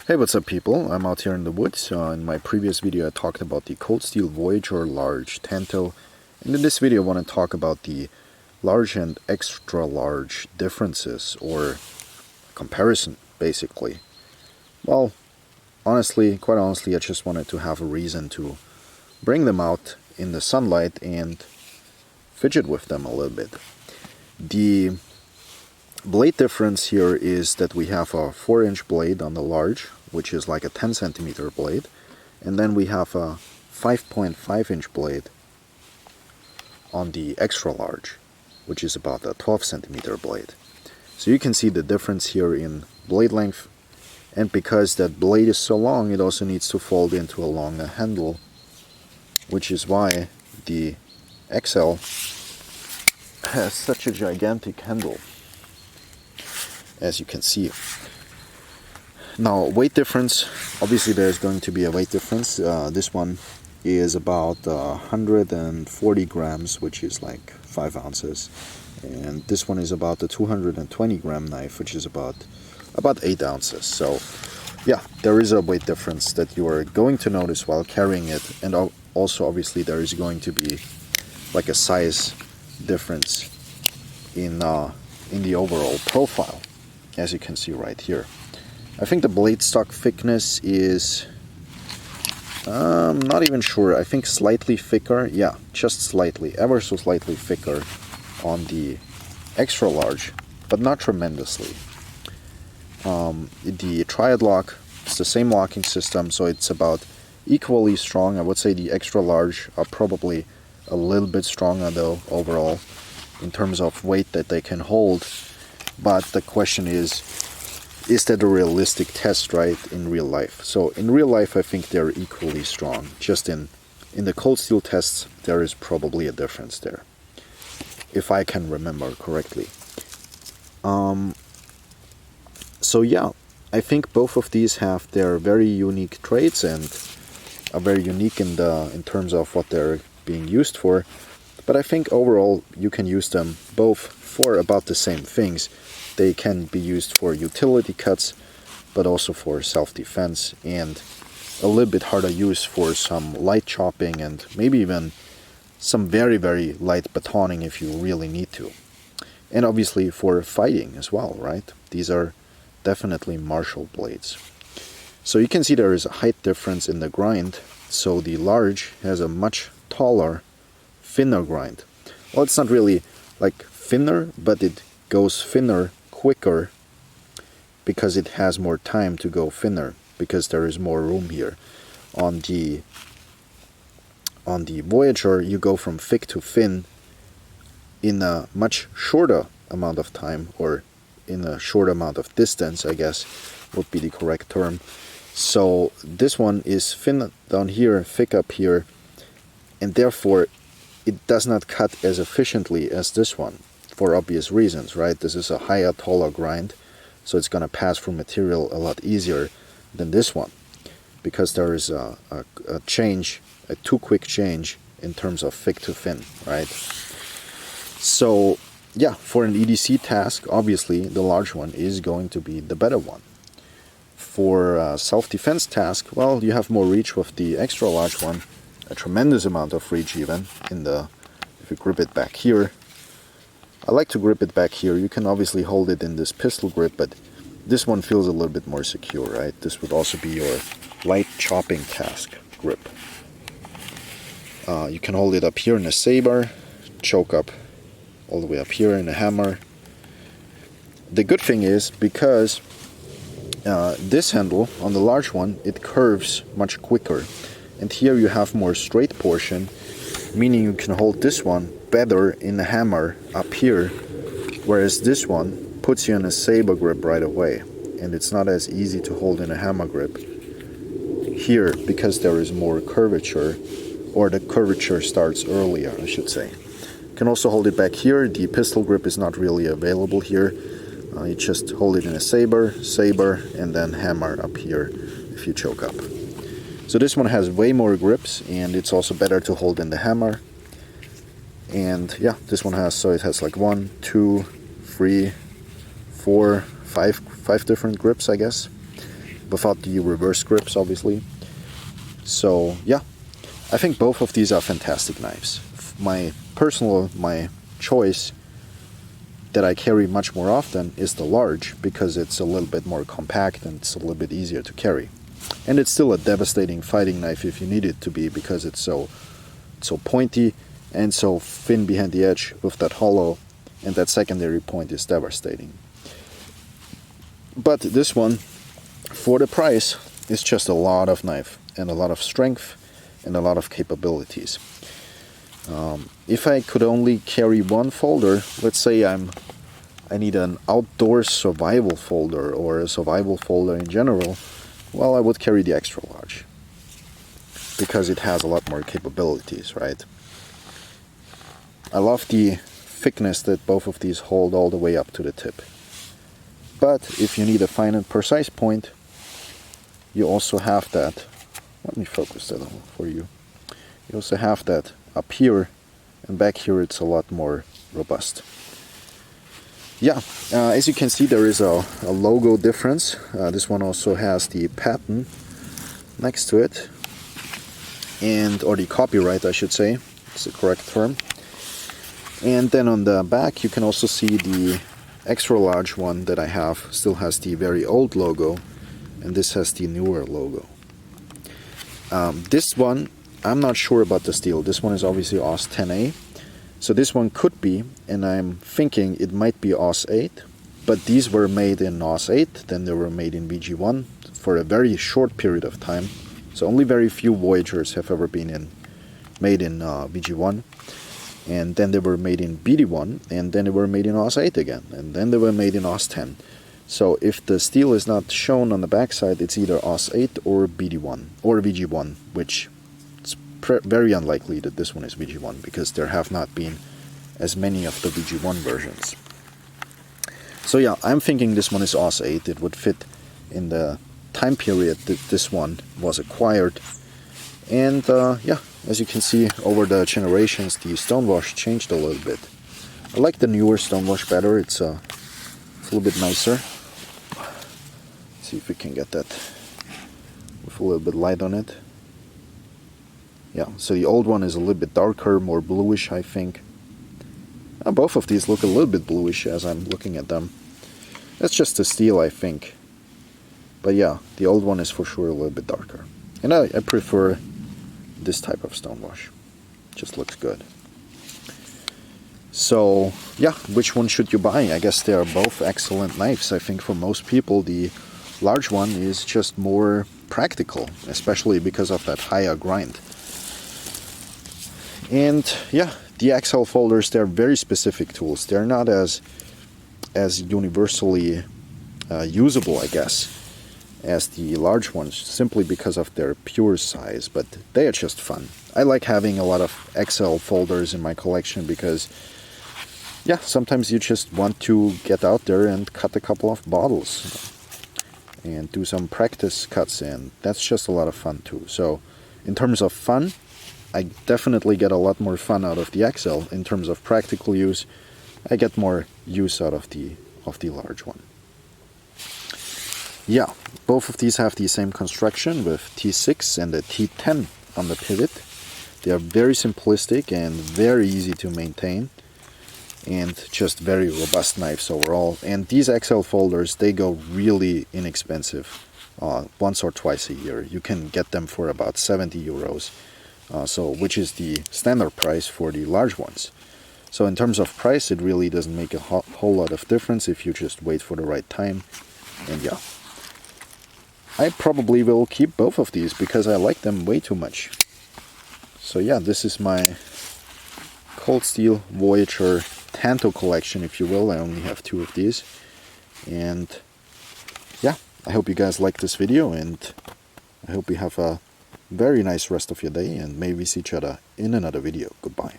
Hey, what's up people? I'm out here in the woods. In my previous video I talked about the cold steel Voyager large Tanto, and in this video I want to talk about the large and extra large differences, or comparison basically. Well, quite honestly, I just wanted to have a reason to bring them out in the sunlight and fidget with them a little bit. The blade difference here is that we have a 4-inch blade on the large, which is like a 10 centimeter blade, and then we have a 5.5-inch blade on the extra large, which is about a 12 centimeter blade. So you can see the difference here in blade length, and because that blade is so long, it also needs to fold into a longer handle, which is why the XL has such a gigantic handle, as you can see. Now, weight difference, obviously there's going to be a weight difference. This one is about 140 grams, which is like 5 ounces, and this one is about the 220 gram knife, which is about 8 ounces. So yeah, there is a weight difference that you are going to notice while carrying it, and also obviously there is going to be like a size difference in the overall profile, as you can see right here. I think the blade stock thickness is, I'm not even sure, I think slightly thicker, yeah, just slightly, ever so slightly thicker on the extra large, but not tremendously. The triad lock, it's the same locking system, so it's about equally strong. I would say the extra large are probably a little bit stronger though overall in terms of weight that they can hold, but the question is that a realistic test, right, in real life? So in real life I think they're equally strong. Just in the cold steel tests there is probably a difference there, if I can remember correctly. So yeah, I think both of these have their very unique traits and are very unique in terms of what they're being used for, but I think overall you can use them both for about the same things. They can be used for utility cuts, but also for self-defense, and a little bit harder use for some light chopping and maybe even some very, very light batoning if you really need to. And obviously for fighting as well, right? These are definitely martial blades. So you can see there is a height difference in the grind. So the large has a much taller, thinner grind. Well, it's not really like thinner, but it goes thinner quicker because it has more time to go thinner, because there is more room here. On the Voyager you go from thick to thin in a much shorter amount of time, or in a short amount of distance, I guess would be the correct term. So this one is thin down here, thick up here, and therefore it does not cut as efficiently as this one, for obvious reasons, right? This is a higher, taller grind, so it's going to pass through material a lot easier than this one, because there is a change, a too quick change in terms of thick to thin, right? So yeah, for an EDC task, obviously the large one is going to be the better one. For a self-defense task, well, you have more reach with the extra large one, a tremendous amount of reach even if you grip it back here. I like to grip it back here. You can obviously hold it in this pistol grip, but this one feels a little bit more secure, right? This would also be your light chopping task grip. You can hold it up here in a saber, choke up all the way up here in a hammer. The good thing is, because this handle on the large one, it curves much quicker, and here you have more straight portion, meaning you can hold this one better in the hammer up here, whereas this one puts you in a saber grip right away, and it's not as easy to hold in a hammer grip here because there is more curvature, or the curvature starts earlier, I should say. You can also hold it back here. The pistol grip is not really available here. You just hold it in a saber, and then hammer up here if you choke up. So this one has way more grips, and it's also better to hold in the hammer. And yeah, this one has like 1, 2, 3, 4, 5 different grips, I guess. without the reverse grips, obviously. So yeah, I think both of these are fantastic knives. My choice that I carry much more often is the large, because it's a little bit more compact and it's a little bit easier to carry. And it's still a devastating fighting knife if you need it to be, because it's so pointy and so thin behind the edge with that hollow, and that secondary point is devastating. But this one, for the price, is just a lot of knife and a lot of strength and a lot of capabilities. If I could only carry one folder, let's say I need an outdoor survival folder or a survival folder in general, well, I would carry the extra large, because it has a lot more capabilities, right? I love the thickness that both of these hold all the way up to the tip. But if you need a fine and precise point, you also have that. Let me focus that for you. You also have that up here, and back here it's a lot more robust. Yeah, as you can see, there is a logo difference. This one also has the patent next to it, or the copyright, I should say. It's the correct term. And then on the back you can also see the extra large one that I have still has the very old logo, and this has the newer logo. This one, I'm not sure about the steel. This one is obviously AUS 10A. So this one could be, and I'm thinking it might be AUS 8, but these were made in AUS 8, then they were made in VG1 for a very short period of time. So only very few Voyagers have ever been made in VG1, and then they were made in BD1, and then they were made in AUS 8 again, and then they were made in AUS 10. So if the steel is not shown on the backside, it's either AUS 8 or BD1 or VG1, which it's very unlikely that this one is VG1, because there have not been as many of the VG1 versions. So yeah, I'm thinking this one is AUS 8. It would fit in the time period that this one was acquired. And yeah, as you can see, over the generations, the stonewash changed a little bit. I like the newer stonewash better. It's a little bit nicer. See if we can get that with a little bit light on it. Yeah, so the old one is a little bit darker, more bluish, I think. Both of these look a little bit bluish as I'm looking at them. That's just the steel, I think. But yeah, the old one is for sure a little bit darker. And I prefer this type of stonewash. Just looks good. So yeah, which one should you buy? I guess they are both excellent knives. I think for most people the large one is just more practical, especially because of that higher grind. And yeah, the XL folders, they're very specific tools. They're not as universally usable, I guess, as the large ones, simply because of their pure size, but they are just fun. I like having a lot of XL folders in my collection because, yeah, sometimes you just want to get out there and cut a couple of bottles and do some practice cuts, and that's just a lot of fun too. So in terms of fun, I definitely get a lot more fun out of the XL. In terms of practical use, I get more use out of the large one. Yeah, both of these have the same construction with T6 and a T10 on the pivot. They are very simplistic and very easy to maintain, and just very robust knives overall. And these XL folders, they go really inexpensive, once or twice a year. You can get them for about 70 euros, which is the standard price for the large ones. So in terms of price, it really doesn't make a whole lot of difference if you just wait for the right time. And yeah, I probably will keep both of these because I like them way too much. So yeah, this is my Cold Steel Voyager Tanto collection, if you will. I only have 2 of these. And yeah, I hope you guys like this video, and I hope you have a very nice rest of your day, and maybe see each other in another video. Goodbye.